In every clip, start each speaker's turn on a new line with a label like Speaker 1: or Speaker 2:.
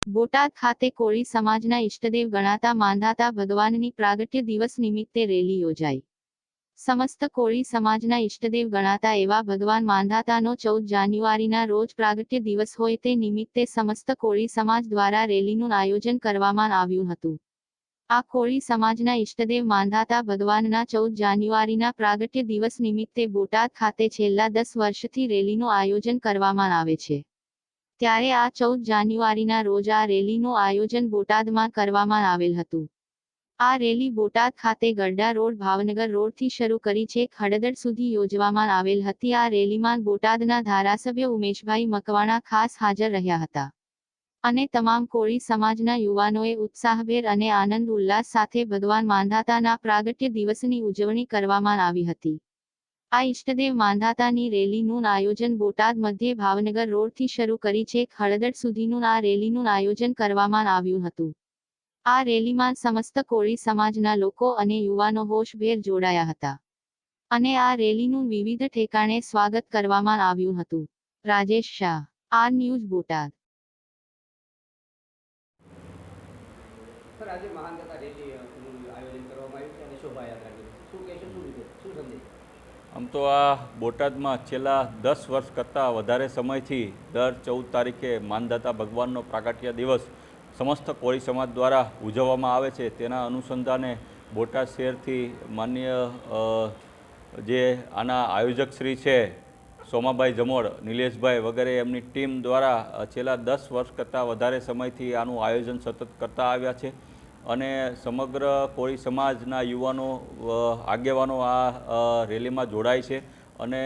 Speaker 1: બોટાદ ખાતે કોળી સમાજના ઇષ્ટદેવ ગણાતા માંધાતા ભગવાનની પ્રાગટ્ય દિવસ નિમિત્તે રેલી યોજાઈ। સમસ્ત કોળી સમાજના ઇષ્ટદેવ ગણાતા એવા ભગવાન માંધાતાનો 14 જાન્યુઆરીના રોજ પ્રાગટ્ય દિવસ હોય તે નિમિત્તે સમસ્ત કોળી સમાજ દ્વારા રેલીનું આયોજન કરવામાં આવ્યું હતું। આ કોળી સમાજના ઇષ્ટદેવ માંધાતા ભગવાનના 14 જાન્યુઆરીના પ્રાગટ્ય દિવસ નિમિત્તે બોટાદ ખાતે છેલ્લા 10 વર્ષથી રેલીનું આયોજન કરવામાં આવે છે। ત્યારે આ 14 જાન્યુઆરીના રોજ આ રેલીનું આયોજન બોટાદમાં કરવામાં આવેલ હતું। આ રેલી બોટાદ ખાતે ગરડા રોડ ભાવનગર રોડથી શરૂ કરી છેક હળદડ સુધી યોજવામાં આવેલ હતી। આ રેલીમાં બોટાદના ધારાસભ્ય ઉમેશભાઈ મકવાણા ખાસ હાજર રહ્યા હતા અને તમામ કોળી સમાજના યુવાનોએ ઉત્સાહભેર અને આનંદ ઉલ્લાસ સાથે ભગવાન માંધાતાના પ્રાગટ્ય દિવસની ઉજવણી કરવામાં આવી હતી। આ ઇષ્ટદેવ માંધાતાની રેલીનું આયોજન બોટાદ મધ્યે ભાવનગર રોડથી શરૂ કરી છેક હળદડ સુધીનું આ રેલીનું આયોજન કરવામાં આવ્યું હતું। આ રેલીમાં સમસ્ત કોળી સમાજના લોકો અને યુવાનો હોશભેર જોડાયા હતા અને આ રેલીનું વિવિધ ઠેકાણે સ્વાગત કરવામાં આવ્યું હતું। Rajesh Shah, R news, Botad.
Speaker 2: Sir, આજે મહાનગતા રેલીનું આયોજન કરવામાં આવ્યું છે અને શોભાયાત્રા કરી છે, શું કહેશો, શું વિગત, શું સંદેશ?
Speaker 3: આમ તો આ બોટાદમાં છેલ્લા 10 વર્ષ કરતાં વધારે સમયથી દર 14 તારીખે માનધાતા ભગવાનનો પ્રાગટ્ય દિવસ સમસ્ત કોળી સમાજ દ્વારા ઉજવવામાં આવે છે। તેના અનુસંધાને બોટાદ શહેરથી માનનીય જે આના આયોજક શ્રી છે સોમાભાઈ જમોડ, નિલેશભાઈ વગેરે એમની ટીમ દ્વારા છેલ્લા 10 વર્ષ કરતાં વધારે સમયથી આનું આયોજન સતત કરતા આવ્યા છે અને સમગ્ર કોળી સમાજના યુવાનો આગેવાનો આ રેલીમાં જોડાય છે અને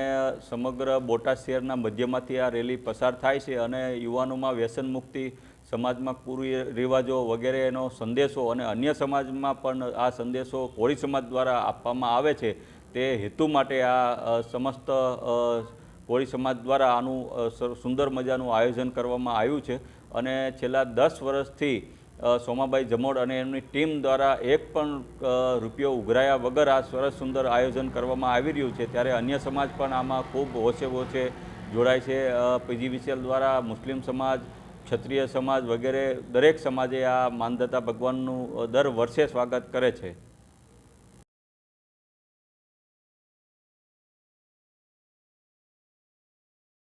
Speaker 3: સમગ્ર બોટાદ શહેરના મધ્યમાંથી આ રેલી પસાર થાય છે અને યુવાનોમાં વ્યસન મુક્તિ, સમાજમાં કુરિવાજો વગેરેનો સંદેશો અને અન્ય સમાજમાં પણ આ સંદેશો કોળી સમાજ દ્વારા આપવામાં આવે છે। તે હેતુ માટે આ સમસ્ત કોળી સમાજ દ્વારા આનું સુંદર મજાનું આયોજન કરવામાં આવ્યું છે અને છેલ્લા 10 વર્ષથી સોમાભાઈ જમોડ અને એમની ટીમ દ્વારા એક પણ રૂપિયો ઉઘરાયા વગર આ સરસ સુંદર આયોજન કરવામાં આવી રહ્યું છે। ત્યારે અન્ય સમાજ પણ આમાં ખૂબ ઓછે જોડાય છે। પીજીવીસીએલ દ્વારા મુસ્લિમ સમાજ, ક્ષત્રિય સમાજ વગેરે દરેક સમાજે આ માનધાતા ભગવાનનું દર વર્ષે સ્વાગત કરે છે।